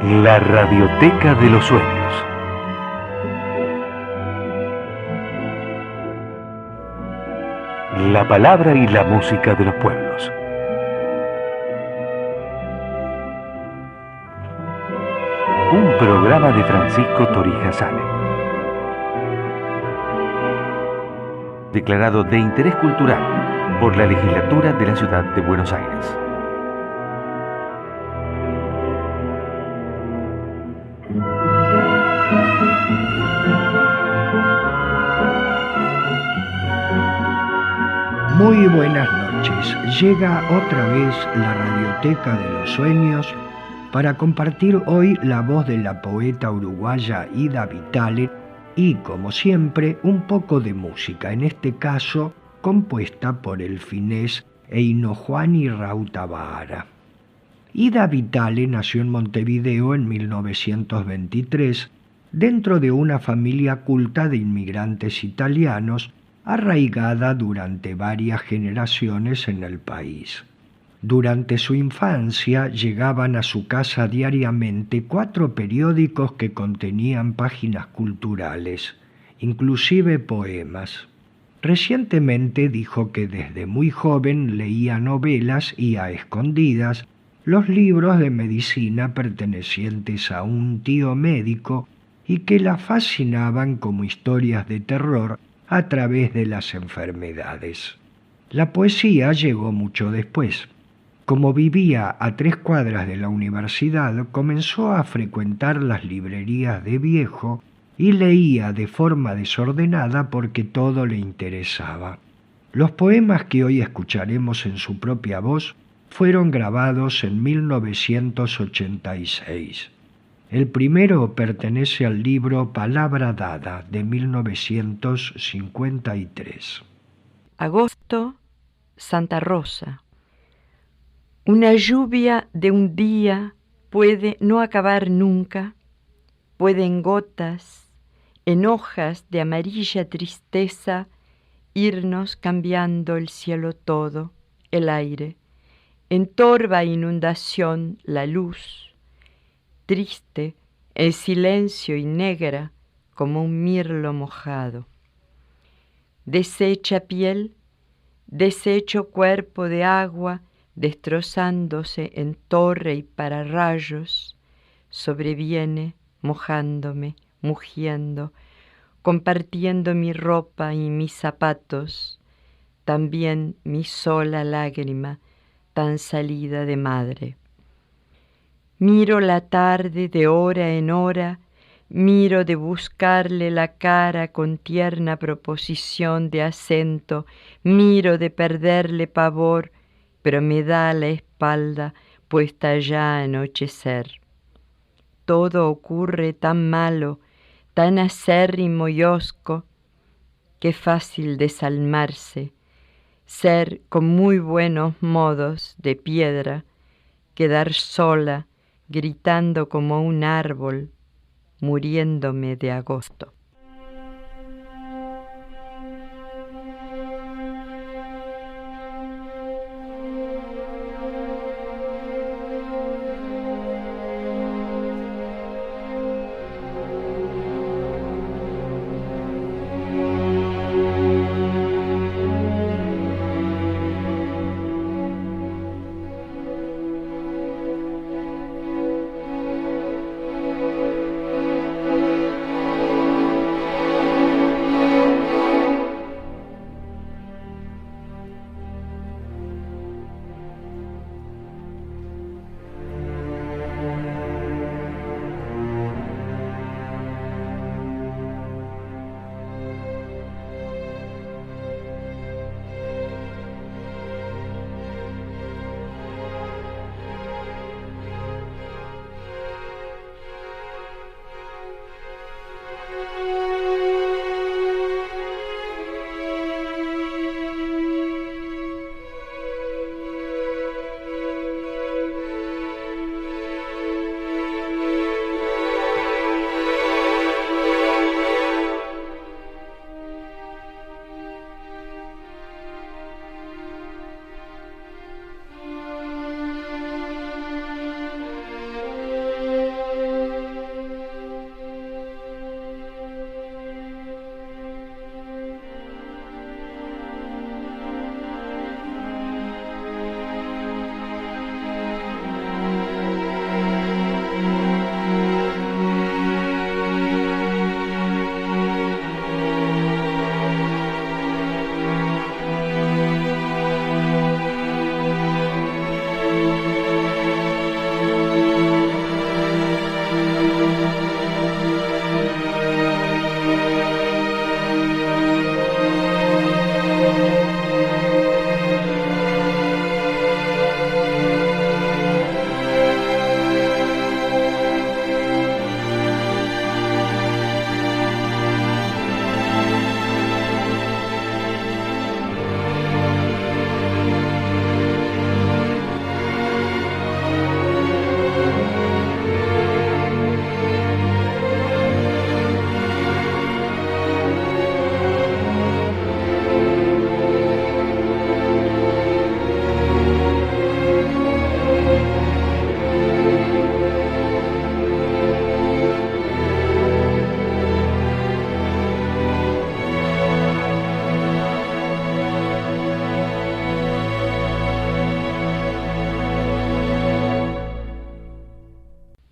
La Radioteca de los Sueños. La palabra y la música de los pueblos. Un programa de Francisco Torija Sale. Declarado de interés cultural por la Legislatura de la Ciudad de Buenos Aires. Muy buenas noches. Llega otra vez la Radioteca de los Sueños para compartir hoy la voz de la poeta uruguaya Ida Vitale y, como siempre, un poco de música, en este caso compuesta por el finés Eino Juani Rautavaara. Ida Vitale nació en Montevideo en 1923 dentro de una familia culta de inmigrantes italianos arraigada durante varias generaciones en el país. Durante su infancia llegaban a su casa diariamente 4 periódicos que contenían páginas culturales, inclusive poemas. Recientemente dijo que desde muy joven leía novelas y a escondidas los libros de medicina pertenecientes a un tío médico y que la fascinaban como historias de terror a través de las enfermedades. La poesía llegó mucho después. Como vivía a 3 cuadras de la universidad, comenzó a frecuentar las librerías de viejo y leía de forma desordenada porque todo le interesaba. Los poemas que hoy escucharemos en su propia voz fueron grabados en 1986. El primero pertenece al libro Palabra Dada, de 1953. Agosto, Santa Rosa. Una lluvia de un día puede no acabar nunca, puede en gotas, en hojas de amarilla tristeza, irnos cambiando el cielo todo, el aire, en torva inundación la luz, triste, en silencio y negra como un mirlo mojado. Deshecha piel, deshecho cuerpo de agua, destrozándose en torre y pararrayos, sobreviene mojándome, mugiendo, compartiendo mi ropa y mis zapatos, también mi sola lágrima tan salida de madre. Miro la tarde de hora en hora, miro de buscarle la cara con tierna proposición de acento, miro de perderle pavor, pero me da la espalda puesta ya a anochecer. Todo ocurre tan malo, tan acérrimo y hosco, que fácil desalmarse, ser con muy buenos modos de piedra, quedar sola, gritando como un árbol, muriéndome de agosto.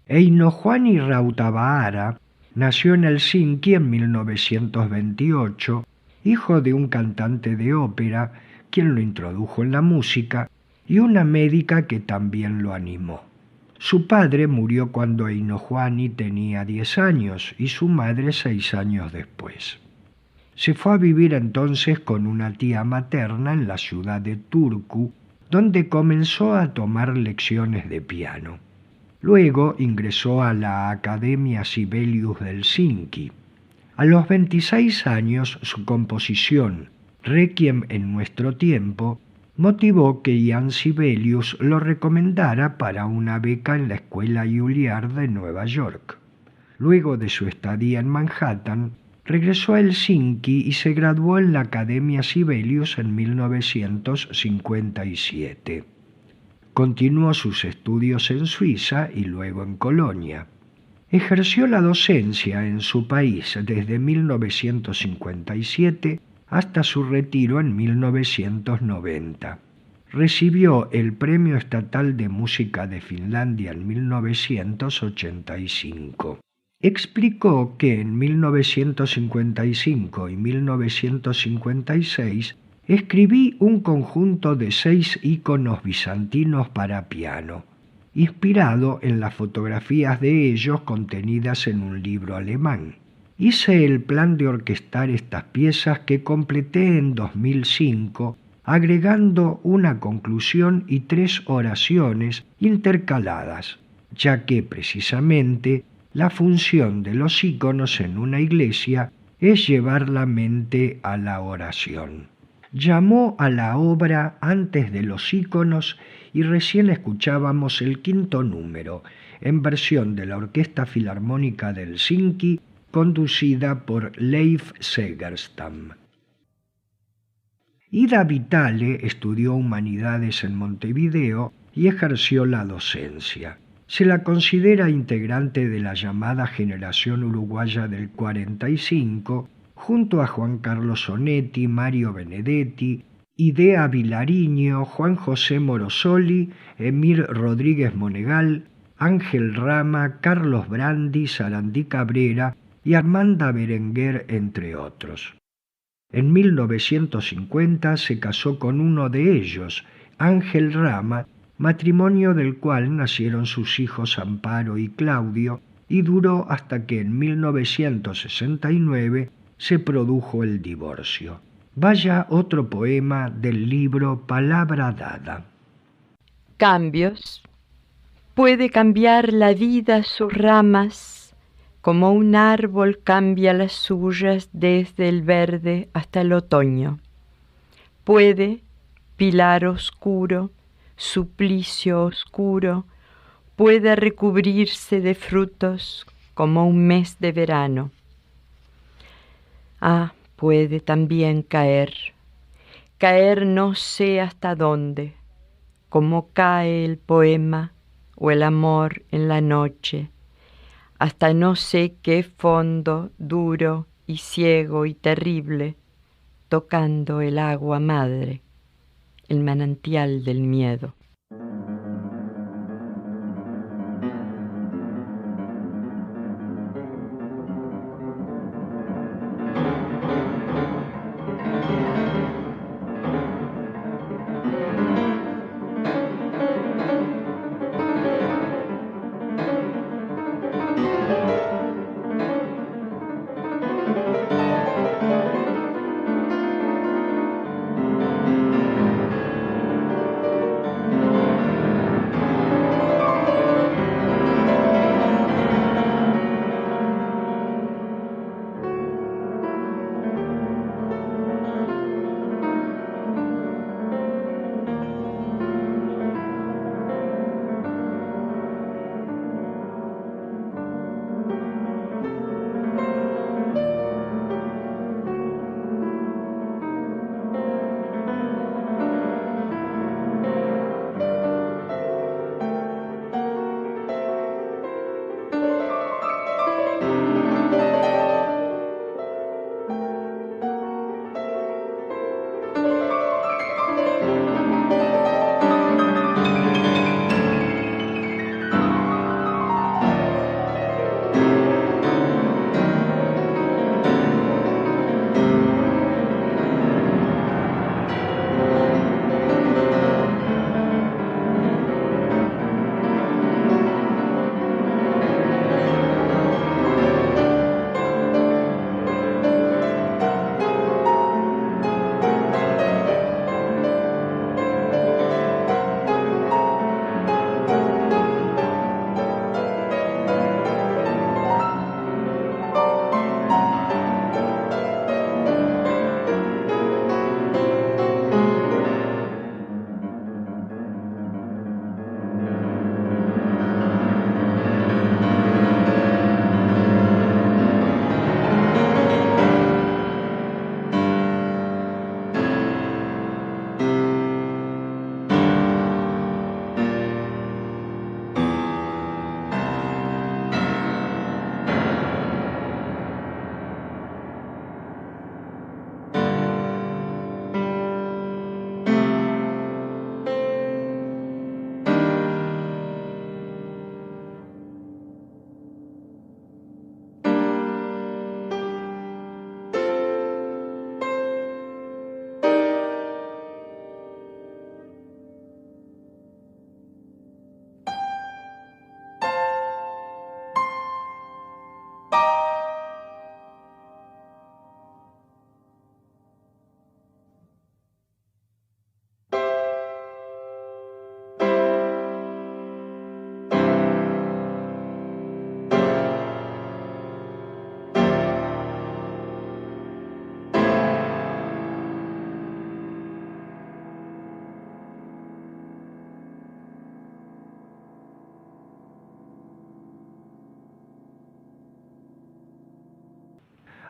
Eino Juani Rautavaara nació en Helsinki en 1928, hijo de un cantante de ópera, quien lo introdujo en la música, y una médica que también lo animó. Su padre murió cuando Eino Juani tenía 10 años y su madre 6 años después. Se fue a vivir entonces con una tía materna en la ciudad de Turku, donde comenzó a tomar lecciones de piano. Luego ingresó a la Academia Sibelius de Helsinki. A los 26 años su composición Requiem en nuestro tiempo motivó que Ian Sibelius lo recomendara para una beca en la Escuela Juilliard de Nueva York. Luego de su estadía en Manhattan, regresó a Helsinki y se graduó en la Academia Sibelius en 1957. Continuó sus estudios en Suiza y luego en Colonia. Ejerció la docencia en su país desde 1957 hasta su retiro en 1990. Recibió el Premio Estatal de Música de Finlandia en 1985. Explicó que en 1955 y 1956 escribí un conjunto de 6 íconos bizantinos para piano, inspirado en las fotografías de ellos contenidas en un libro alemán. Hice el plan de orquestar estas piezas que completé en 2005, agregando una conclusión y 3 oraciones intercaladas, ya que precisamente la función de los íconos en una iglesia es llevar la mente a la oración. Llamó a la obra Antes de los íconos y recién escuchábamos el 5º número, en versión de la Orquesta Filarmónica de Helsinki, conducida por Leif Segerstam. Ida Vitale estudió Humanidades en Montevideo y ejerció la docencia. Se la considera integrante de la llamada generación uruguaya del 45, junto a Juan Carlos Onetti, Mario Benedetti, Idea Vilariño, Juan José Morosoli, Emir Rodríguez Monegal, Ángel Rama, Carlos Brandi, Sarandí Cabrera y Armanda Berenguer, entre otros. En 1950 se casó con uno de ellos, Ángel Rama, matrimonio del cual nacieron sus hijos Amparo y Claudio, y duró hasta que en 1969 se produjo el divorcio. Vaya otro poema del libro Palabra Dada. Cambios. Puede cambiar la vida sus ramas, como un árbol cambia las suyas desde el verde hasta el otoño. Puede, pilar oscuro, suplicio oscuro, puede recubrirse de frutos como un mes de verano. Puede también caer no sé hasta dónde, como cae el poema o el amor en la noche, hasta no sé qué fondo duro y ciego y terrible, tocando el agua madre, el manantial del miedo.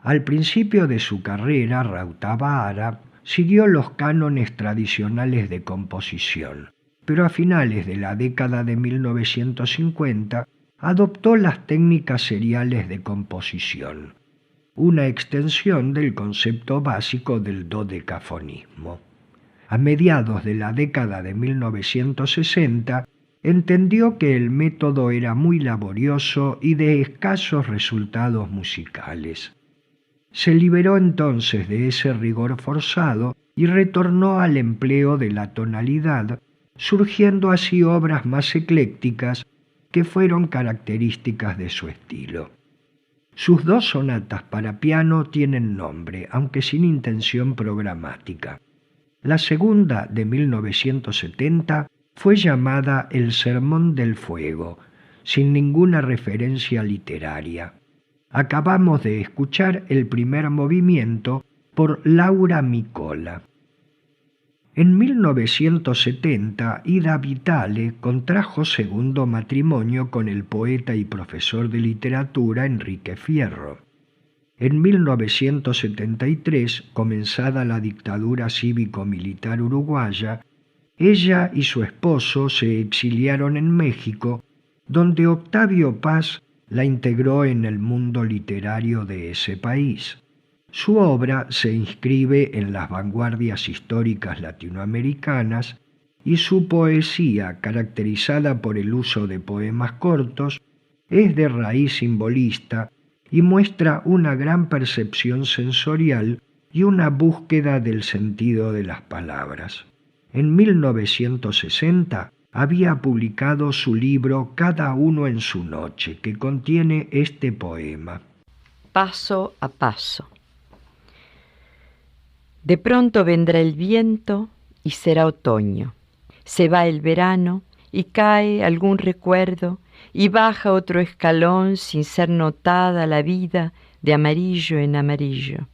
Al principio de su carrera, Rautavaara siguió los cánones tradicionales de composición, pero a finales de la década de 1950 adoptó las técnicas seriales de composición, una extensión del concepto básico del dodecafonismo. A mediados de la década de 1960, entendió que el método era muy laborioso y de escasos resultados musicales. Se liberó entonces de ese rigor forzado y retornó al empleo de la tonalidad, surgiendo así obras más eclécticas que fueron características de su estilo. Sus 2 sonatas para piano tienen nombre, aunque sin intención programática. La segunda, de 1970, fue llamada El Sermón del Fuego, sin ninguna referencia literaria. Acabamos de escuchar el primer movimiento por Laura Micola. En 1970, Ida Vitale contrajo segundo matrimonio con el poeta y profesor de literatura Enrique Fierro. En 1973, comenzada la dictadura cívico-militar uruguaya, ella y su esposo se exiliaron en México, donde Octavio Paz la integró en el mundo literario de ese país. Su obra se inscribe en las vanguardias históricas latinoamericanas y su poesía, caracterizada por el uso de poemas cortos, es de raíz simbolista y muestra una gran percepción sensorial y una búsqueda del sentido de las palabras. En 1960 había publicado su libro Cada uno en su noche, que contiene este poema. Paso a paso. De pronto vendrá el viento y será otoño. Se va el verano y cae algún recuerdo y baja otro escalón sin ser notada la vida de amarillo en amarillo.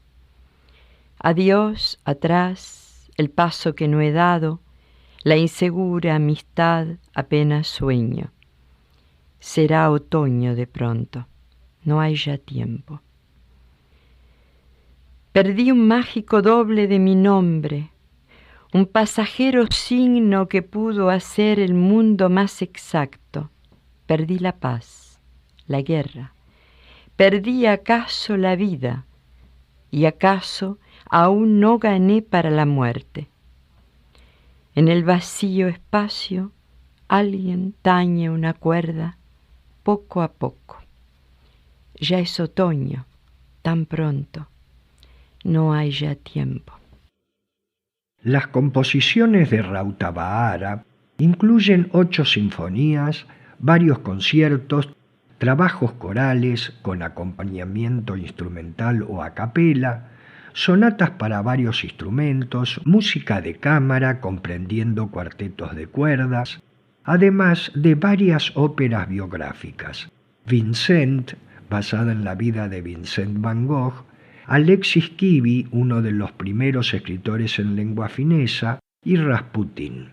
Adiós, atrás, el paso que no he dado, la insegura amistad apenas sueño. Será otoño de pronto, no hay ya tiempo. Perdí un mágico doble de mi nombre, un pasajero signo que pudo hacer el mundo más exacto. Perdí la paz, la guerra, perdí acaso la vida, y acaso aún no gané para la muerte. En el vacío espacio, alguien tañe una cuerda, poco a poco. Ya es otoño, tan pronto, no hay ya tiempo. Las composiciones de Rautavaara incluyen 8 sinfonías, varios conciertos, trabajos corales con acompañamiento instrumental o a capela, sonatas para varios instrumentos, música de cámara comprendiendo cuartetos de cuerdas, además de varias óperas biográficas. Vincent, basada en la vida de Vincent van Gogh, Alexis Kivi, uno de los primeros escritores en lengua finesa, y Rasputín.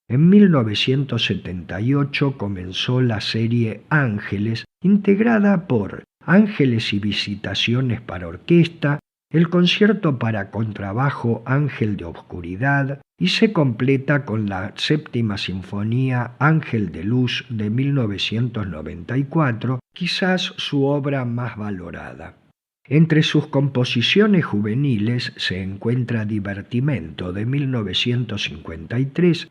En 1978 comenzó la serie Ángeles, integrada por Ángeles y Visitaciones para orquesta, el concierto para contrabajo Ángel de Obscuridad, y se completa con la séptima sinfonía Ángel de Luz de 1994, quizás su obra más valorada. Entre sus composiciones juveniles se encuentra Divertimento de 1953,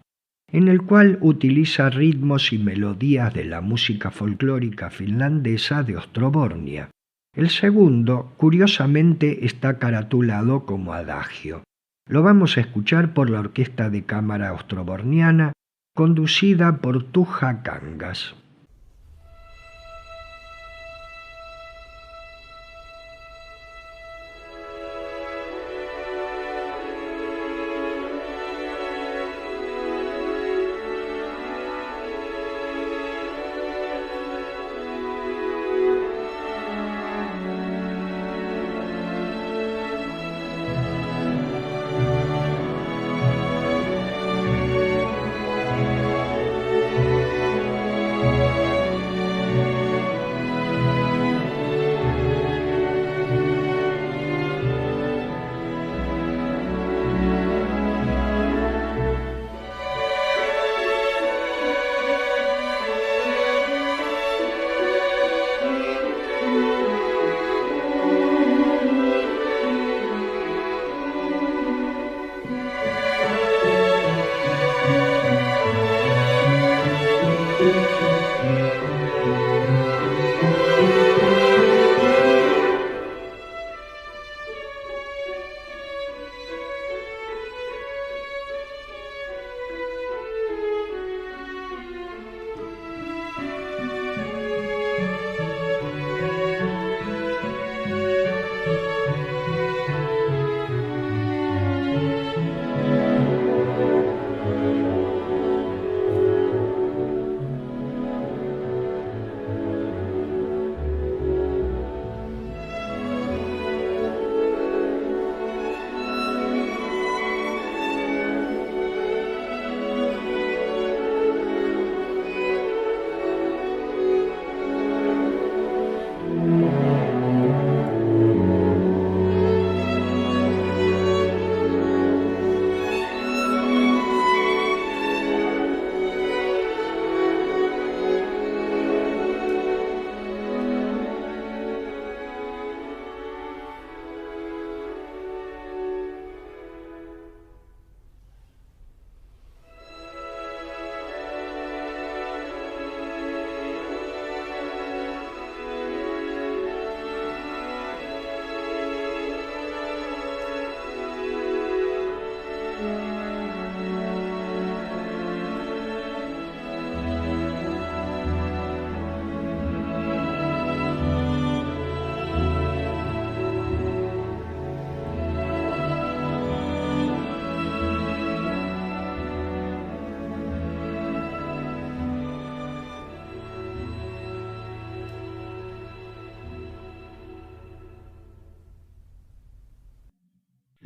en el cual utiliza ritmos y melodías de la música folclórica finlandesa de Ostrobornia. El segundo, curiosamente, está caratulado como adagio. Lo vamos a escuchar por la Orquesta de Cámara Ostroborniana, conducida por Tuija Kangas.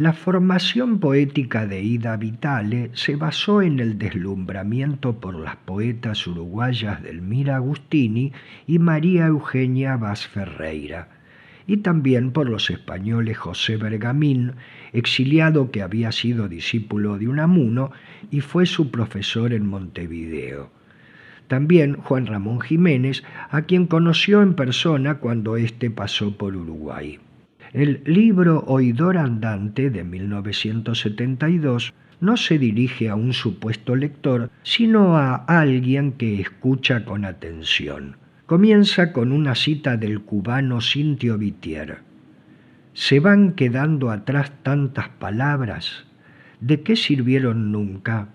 La formación poética de Ida Vitale se basó en el deslumbramiento por las poetas uruguayas Delmira Agustini y María Eugenia Vaz Ferreira, y también por los españoles José Bergamín, exiliado que había sido discípulo de Unamuno y fue su profesor en Montevideo. También Juan Ramón Jiménez, a quien conoció en persona cuando éste pasó por Uruguay. El libro Oidor Andante de 1972 no se dirige a un supuesto lector, sino a alguien que escucha con atención. Comienza con una cita del cubano Cintio Vitier. «Se van quedando atrás tantas palabras. ¿De qué sirvieron nunca?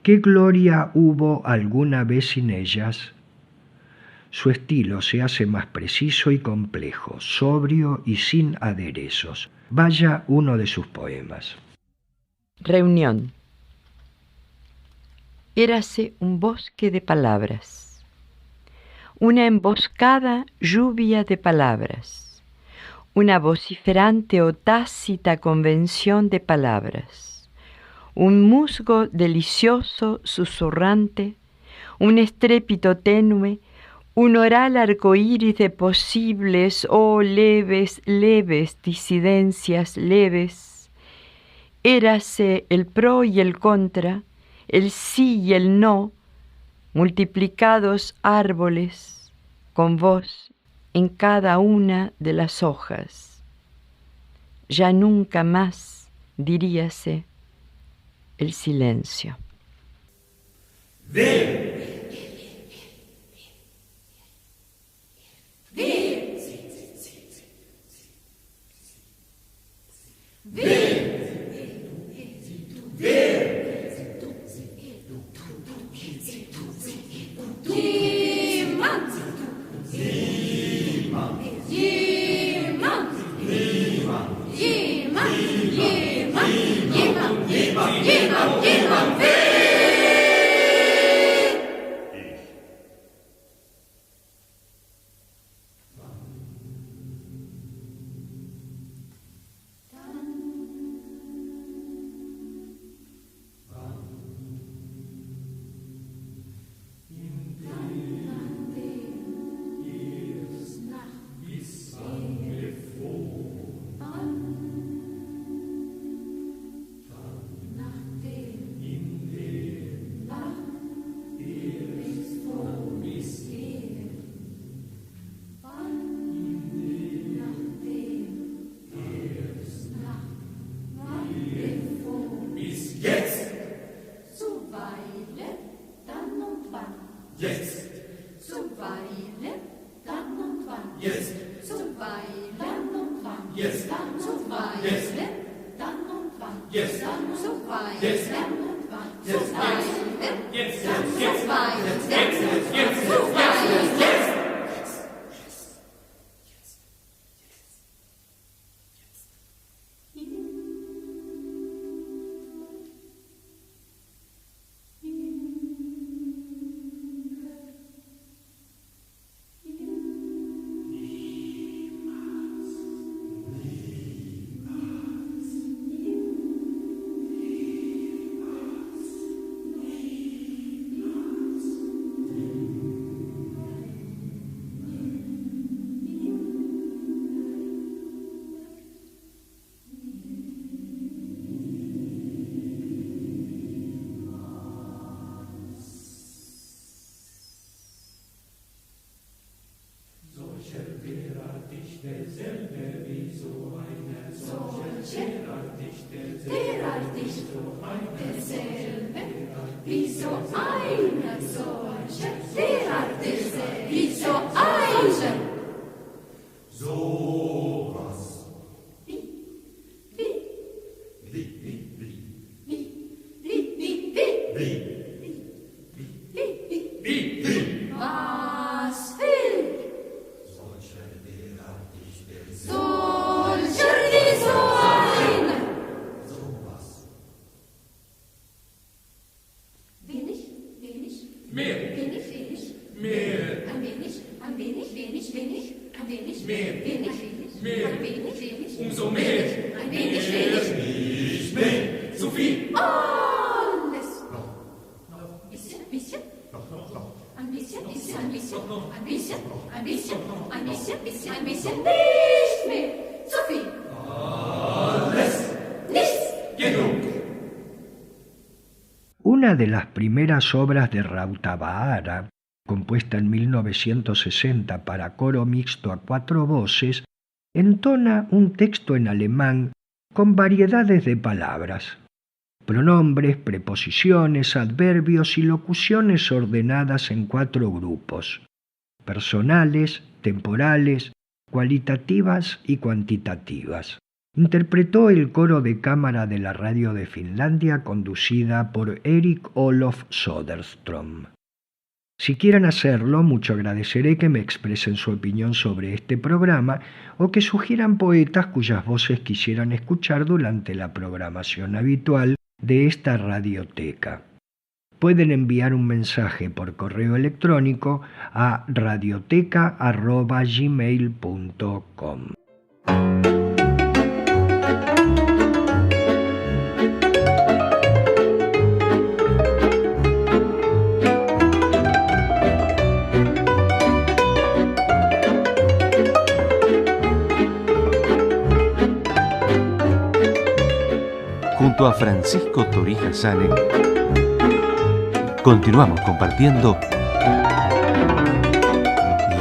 ¿Qué gloria hubo alguna vez sin ellas?» Su estilo se hace más preciso y complejo, sobrio y sin aderezos. Vaya uno de sus poemas. Reunión. Érase un bosque de palabras, una emboscada lluvia de palabras, una vociferante o tácita convención de palabras, un musgo delicioso susurrante, un estrépito tenue, un oral arcoíris de posibles o leves disidencias leves. Érase el pro y el contra, el sí y el no, multiplicados árboles, con voz en cada una de las hojas. Ya nunca más, diríase, el silencio. Zuweilen, dann und wann. Jetzt. Zuweilen und wann. Jetzt. Zuweilen, dann und wann. Jetzt. Zuweilen Jetzt. und wann. Jetzt. Zuweilen, Jetzt. zuweilen, Jetzt. zuweilen, jetzt. Una de las primeras obras de Rautavaara, compuesta en 1960 para coro mixto a 4 voces, entona un texto en alemán con variedades de palabras, pronombres, preposiciones, adverbios y locuciones ordenadas en 4 grupos: personales, temporales, cualitativas y cuantitativas. Interpretó el coro de cámara de la radio de Finlandia, conducida por Erik Olof Söderström. Si quieren hacerlo, mucho agradeceré que me expresen su opinión sobre este programa o que sugieran poetas cuyas voces quisieran escuchar durante la programación habitual de esta radioteca. Pueden enviar un mensaje por correo electrónico a radioteca@gmail.com. Junto a Francisco Torija Sane, continuamos compartiendo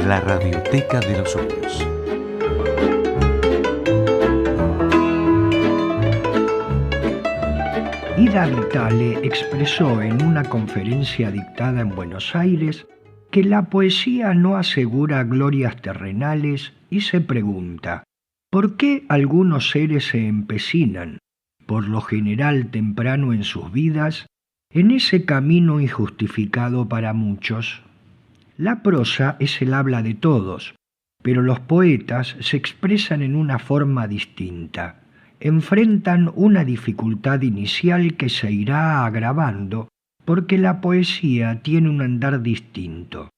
la Radioteca de los Sueños. Ida Vitale expresó en una conferencia dictada en Buenos Aires que la poesía no asegura glorias terrenales y se pregunta: ¿por qué algunos seres se empecinan, por lo general temprano en sus vidas, en ese camino injustificado para muchos? La prosa es el habla de todos, pero los poetas se expresan en una forma distinta. Enfrentan una dificultad inicial que se irá agravando porque la poesía tiene un andar distinto,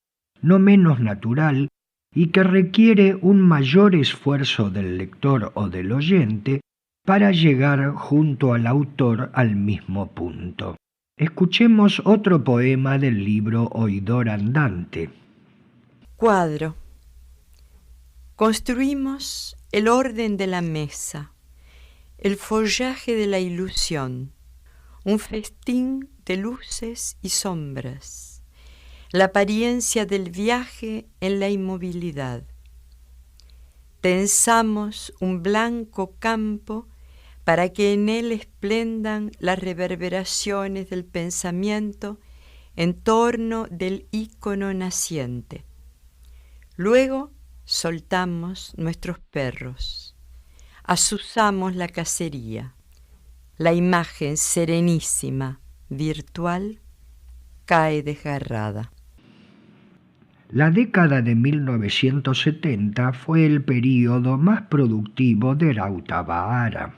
no menos natural, y que requiere un mayor esfuerzo del lector o del oyente para llegar junto al autor al mismo punto. Escuchemos otro poema del libro Oidor Andante. Cuadro. Construimos el orden de la mesa, el follaje de la ilusión, un festín de luces y sombras, la apariencia del viaje en la inmovilidad. Tensamos un blanco campo para que en él esplendan las reverberaciones del pensamiento en torno del ícono naciente. Luego soltamos nuestros perros, azuzamos la cacería. La imagen serenísima, virtual, cae desgarrada. La década de 1970 fue el período más productivo de Rautavaara.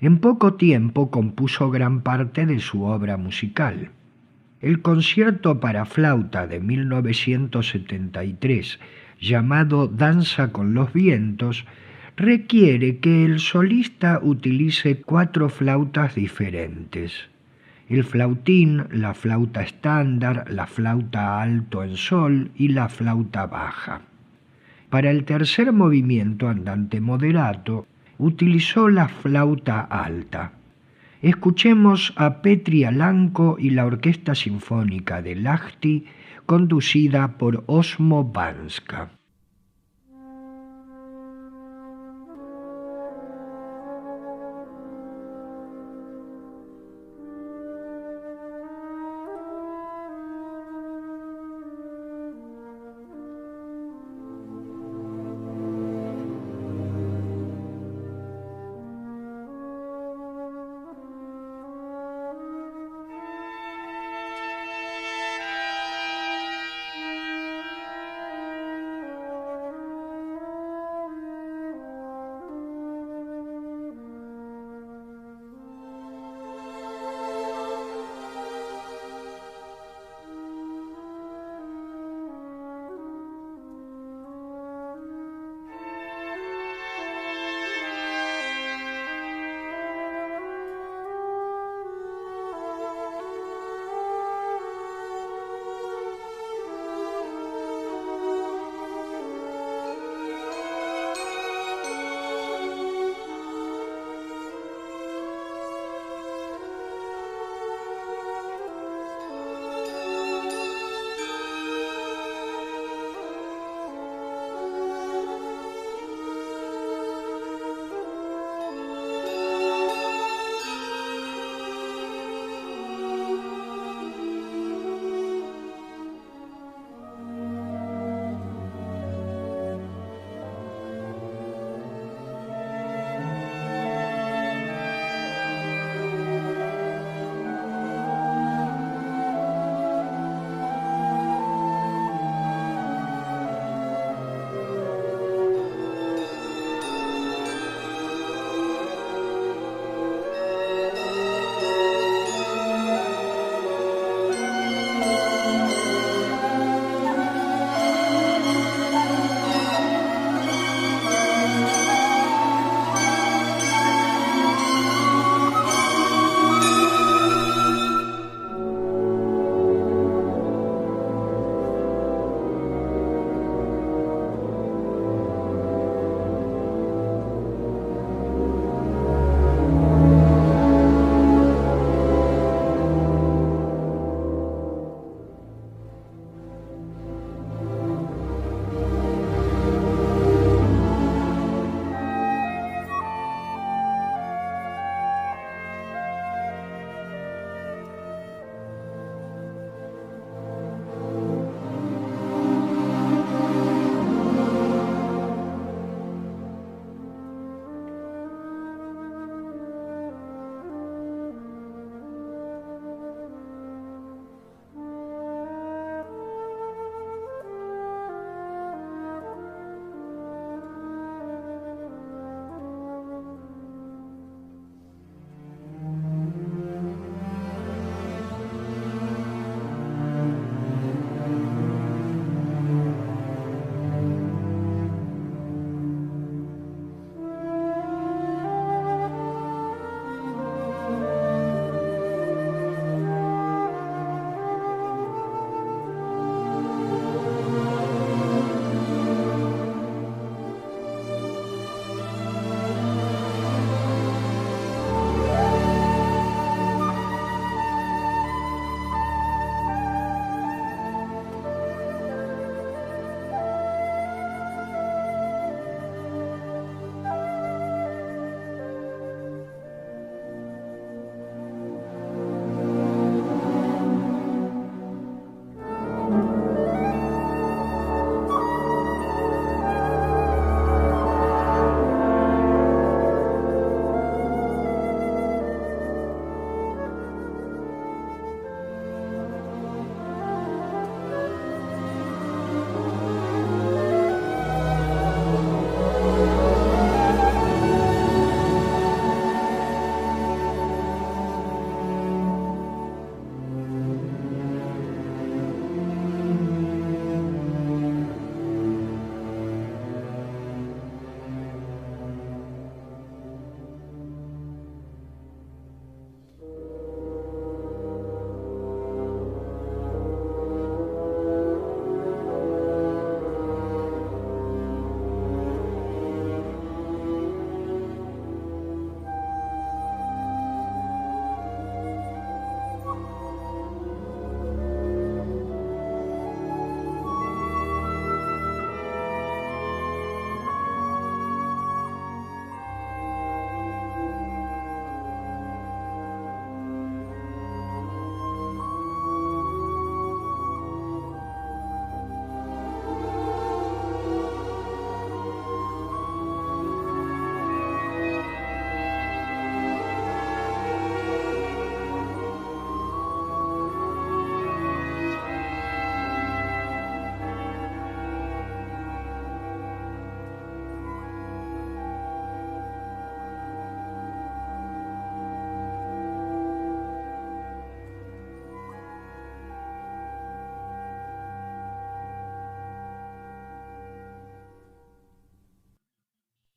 En poco tiempo compuso gran parte de su obra musical. El concierto para flauta de 1973, llamado Danza con los vientos, requiere que el solista utilice 4 flautas diferentes: el flautín, la flauta estándar, la flauta alto en sol y la flauta baja. Para el tercer movimiento andante moderato, utilizó la flauta alta. Escuchemos a Petri Alanko y la Orquesta Sinfónica de Lahti, conducida por Osmo Banska.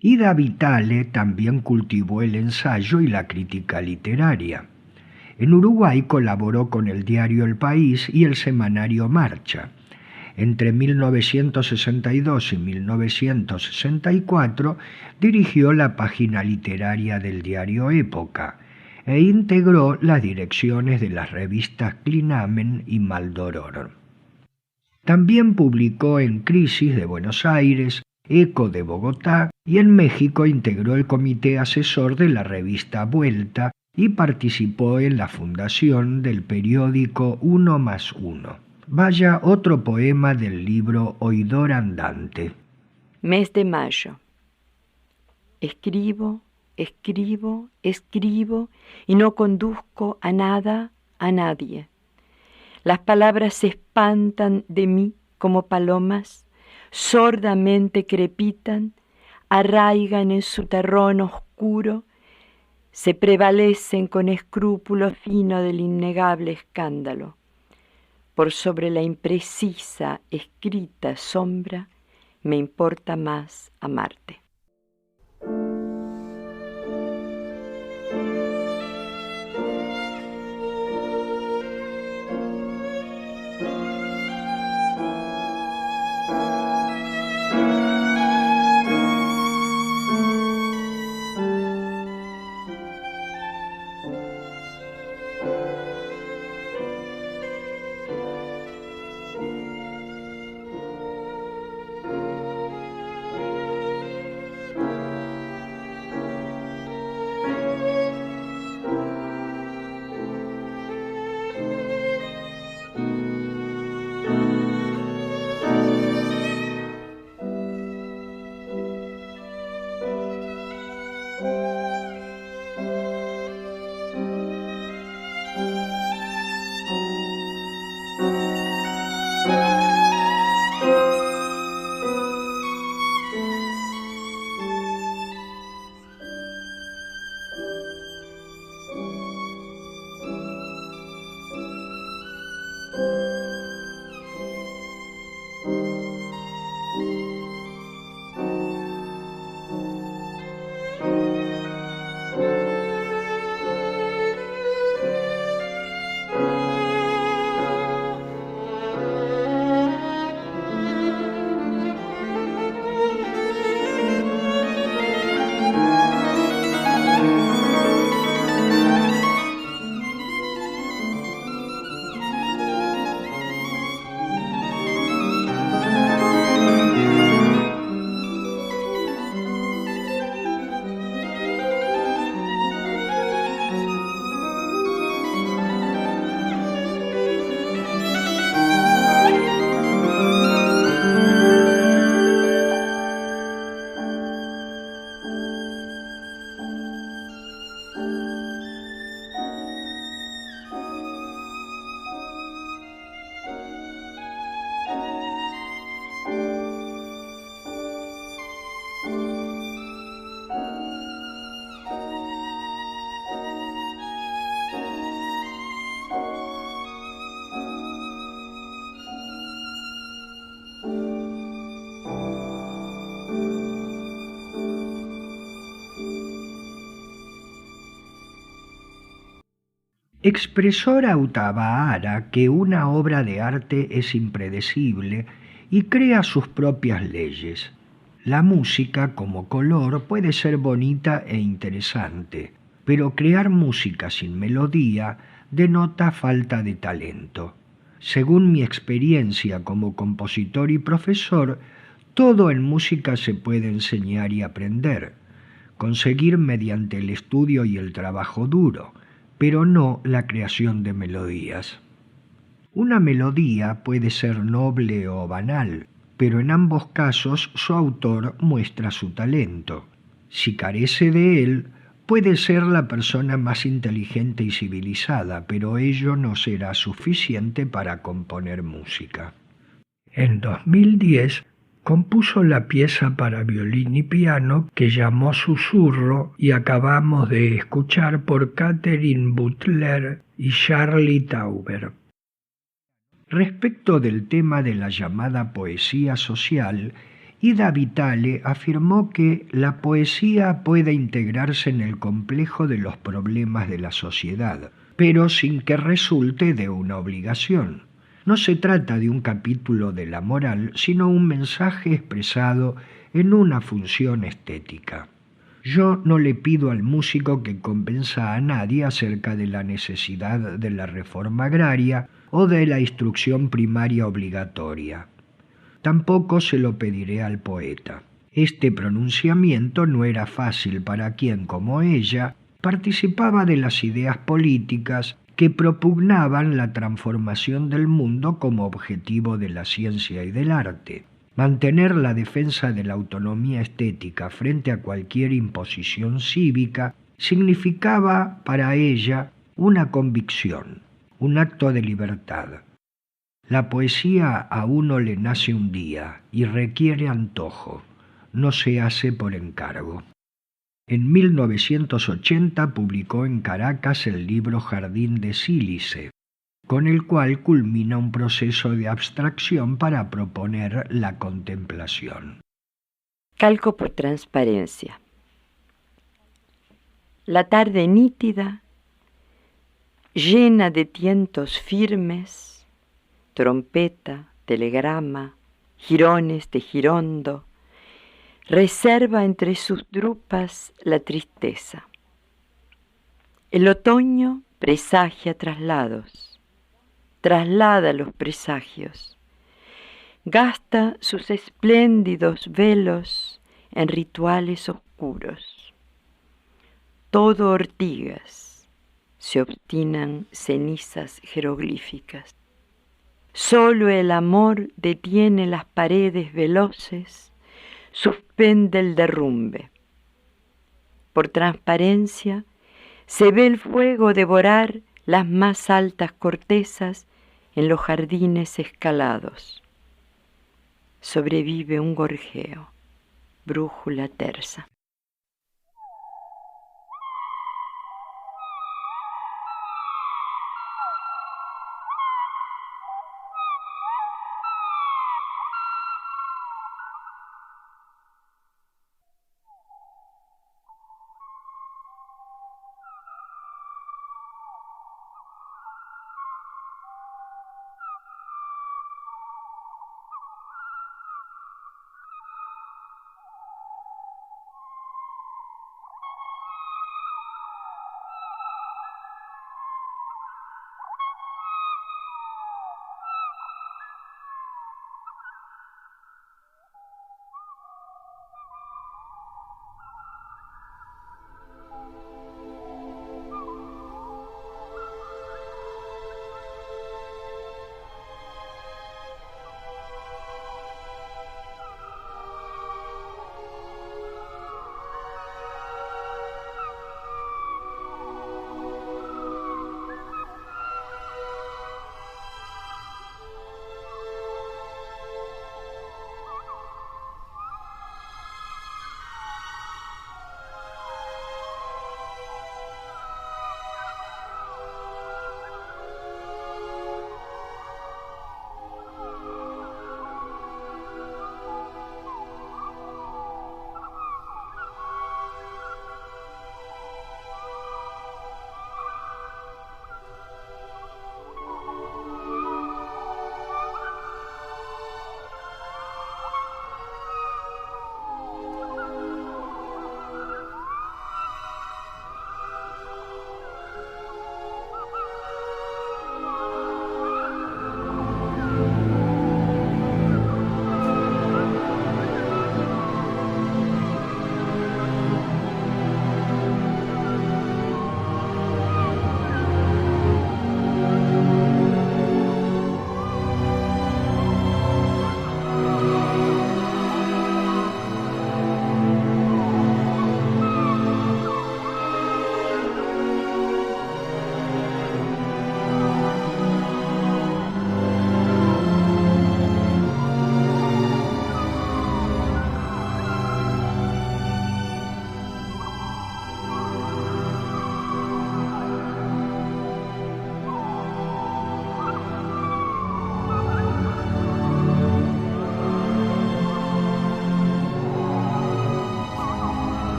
Ida Vitale también cultivó el ensayo y la crítica literaria. En Uruguay colaboró con el diario El País y el semanario Marcha. Entre 1962 y 1964 dirigió la página literaria del diario Época e integró las direcciones de las revistas Clinamen y Maldoror. También publicó en Crisis de Buenos Aires, Eco de Bogotá, y en México integró el comité asesor de la revista Vuelta y participó en la fundación del periódico 1+1. Vaya otro poema del libro Oidor Andante. Mes de mayo. Escribo, escribo, escribo y no conduzco a nada, a nadie. Las palabras se espantan de mí como palomas, sordamente crepitan, arraigan en su terrón oscuro, se prevalecen con escrúpulo fino del innegable escándalo. Por sobre la imprecisa, escrita sombra, me importa más amarte. Expresó Rautavaara que una obra de arte es impredecible y crea sus propias leyes. La música, como color, puede ser bonita e interesante, pero crear música sin melodía denota falta de talento. Según mi experiencia como compositor y profesor, todo en música se puede enseñar y aprender, conseguir mediante el estudio y el trabajo duro, pero no la creación de melodías. Una melodía puede ser noble o banal, pero en ambos casos su autor muestra su talento. Si carece de él, puede ser la persona más inteligente y civilizada, pero ello no será suficiente para componer música. En 2010 compuso la pieza para violín y piano que llamó Susurro y acabamos de escuchar por Catherine Butler y Charlie Tauber. Respecto del tema de la llamada poesía social, Ida Vitale afirmó que la poesía puede integrarse en el complejo de los problemas de la sociedad, pero sin que resulte de una obligación. No se trata de un capítulo de la moral, sino un mensaje expresado en una función estética. Yo no le pido al músico que convenza a nadie acerca de la necesidad de la reforma agraria o de la instrucción primaria obligatoria. Tampoco se lo pediré al poeta. Este pronunciamiento no era fácil para quien, como ella, participaba de las ideas políticas que propugnaban la transformación del mundo como objetivo de la ciencia y del arte. Mantener la defensa de la autonomía estética frente a cualquier imposición cívica significaba para ella una convicción, un acto de libertad. La poesía a uno le nace un día y requiere antojo, no se hace por encargo. En 1980 publicó en Caracas el libro Jardín de Sílice, con el cual culmina un proceso de abstracción para proponer la contemplación. Calco por transparencia. La tarde nítida, llena de tientos firmes, trompeta, telegrama, jirones de Girondo, reserva entre sus drupas la tristeza. El otoño presagia traslados, traslada los presagios, gasta sus espléndidos velos en rituales oscuros. Todo ortigas, se obstinan cenizas jeroglíficas. Solo el amor detiene las paredes veloces, suspende el derrumbe. Por transparencia se ve el fuego devorar las más altas cortezas en los jardines escalados. Sobrevive un gorjeo, brújula tersa.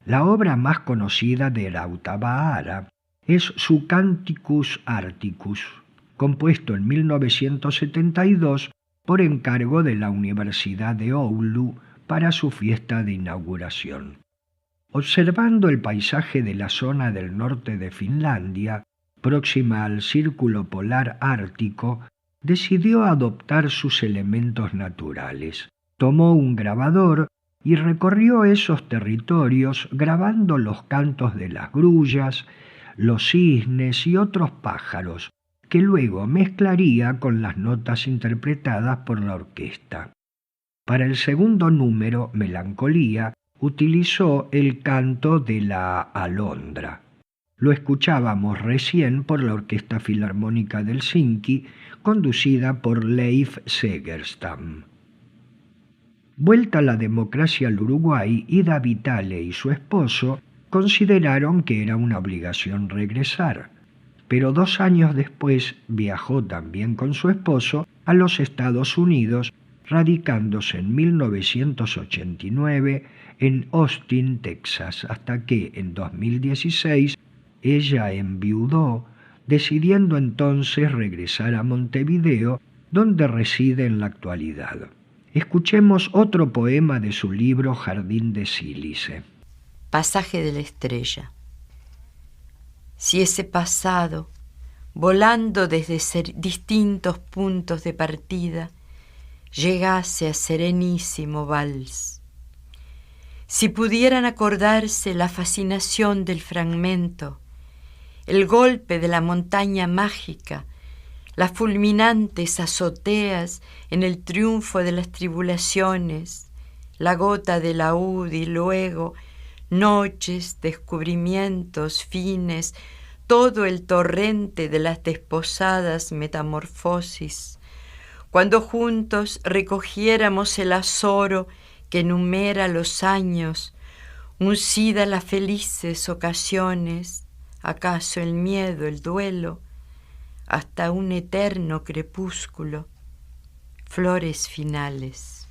La obra más conocida de Rautavaara es su Canticus Arcticus, compuesto en 1972 por encargo de la Universidad de Oulu para su fiesta de inauguración. Observando el paisaje de la zona del norte de Finlandia, próxima al Círculo Polar Ártico, decidió adoptar sus elementos naturales. Tomó un grabador y recorrió esos territorios grabando los cantos de las grullas, los cisnes y otros pájaros, que luego mezclaría con las notas interpretadas por la orquesta. Para el segundo número, Melancolía, utilizó el canto de la alondra. Lo escuchábamos recién por la Orquesta Filarmónica de Helsinki, conducida por Leif Segerstam. Vuelta a la democracia al Uruguay, Ida Vitale y su esposo consideraron que era una obligación regresar, pero 2 años después viajó también con su esposo a los Estados Unidos, radicándose en 1989 en Austin, Texas, hasta que en 2016 ella enviudó, decidiendo entonces regresar a Montevideo, donde reside en la actualidad. Escuchemos otro poema de su libro Jardín de Sílice. Pasaje de la estrella. Si ese pasado, volando desde distintos puntos de partida, llegase a serenísimo vals, si pudieran acordarse la fascinación del fragmento, el golpe de la montaña mágica, las fulminantes azoteas en el triunfo de las tribulaciones, la gota de laúd y luego noches, descubrimientos, fines, todo el torrente de las desposadas metamorfosis, cuando juntos recogiéramos el azoro que enumera los años, uncida las felices ocasiones, acaso el miedo, el duelo, hasta un eterno crepúsculo, flores finales.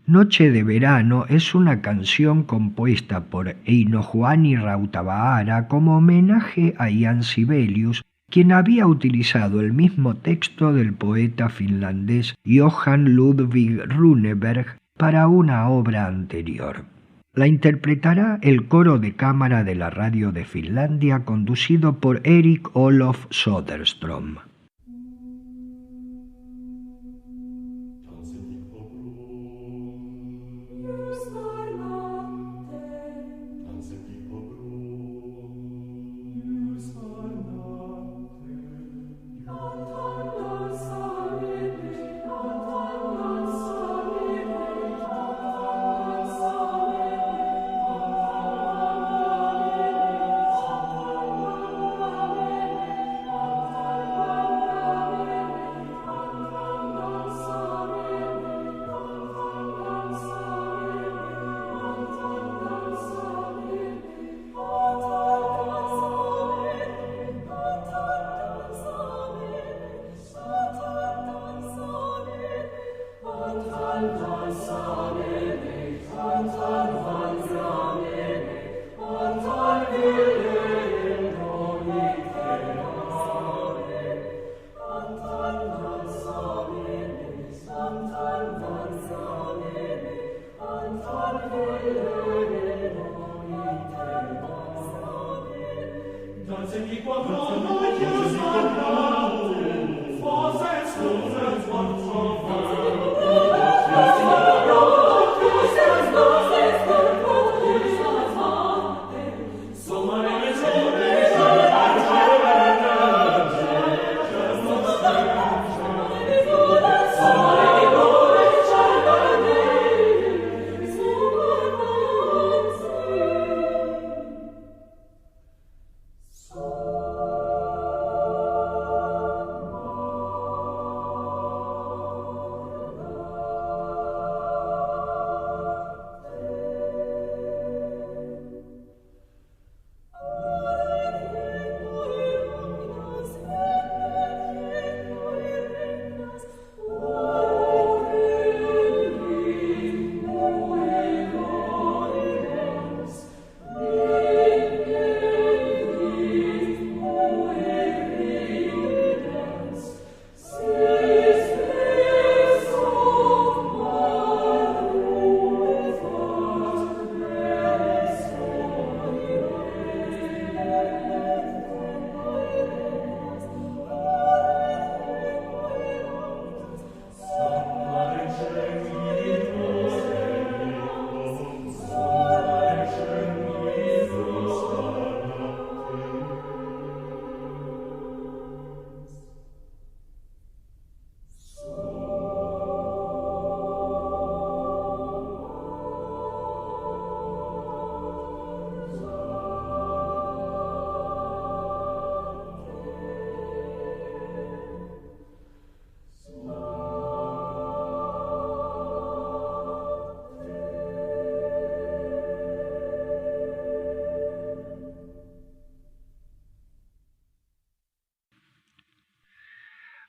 Noche de verano es una canción compuesta por Eino Juhani Rautavaara como homenaje a Jan Sibelius, quien había utilizado el mismo texto del poeta finlandés Johan Ludvig Runeberg para una obra anterior. La interpretará el coro de cámara de la radio de Finlandia, conducido por Erik Olof Söderström.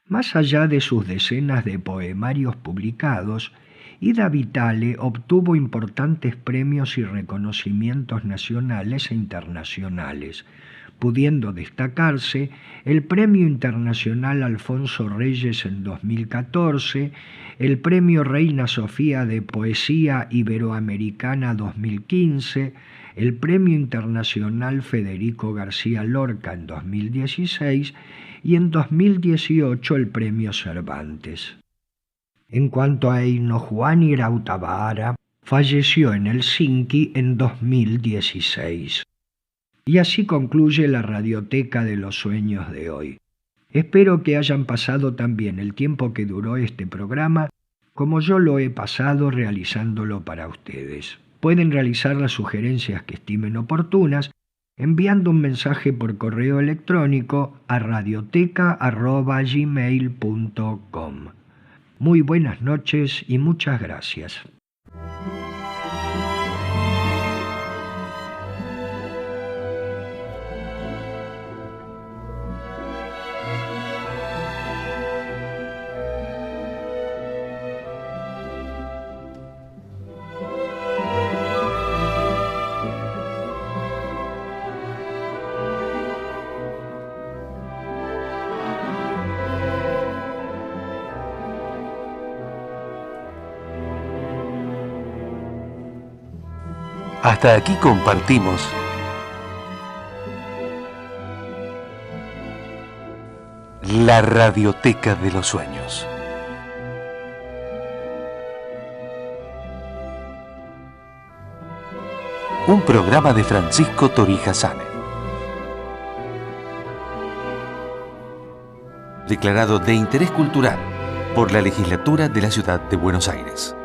Más allá de sus decenas de poemarios publicados, Ida Vitale obtuvo importantes premios y reconocimientos nacionales e internacionales, pudiendo destacarse el Premio Internacional Alfonso Reyes en 2014, el Premio Reina Sofía de Poesía Iberoamericana 2015, el Premio Internacional Federico García Lorca en 2016 y en 2018 el Premio Cervantes. En cuanto a Eino Juani Rautavaara, falleció en Helsinki en 2016. Y así concluye la Radioteca de los Sueños de hoy. Espero que hayan pasado también el tiempo que duró este programa como yo lo he pasado realizándolo para ustedes. Pueden realizar las sugerencias que estimen oportunas enviando un mensaje por correo electrónico a radioteca@gmail.com. Muy buenas noches y muchas gracias. Hasta aquí compartimos la Radioteca de los Sueños. Un programa de Francisco Torija Sane. Declarado de interés cultural por la Legislatura de la Ciudad de Buenos Aires.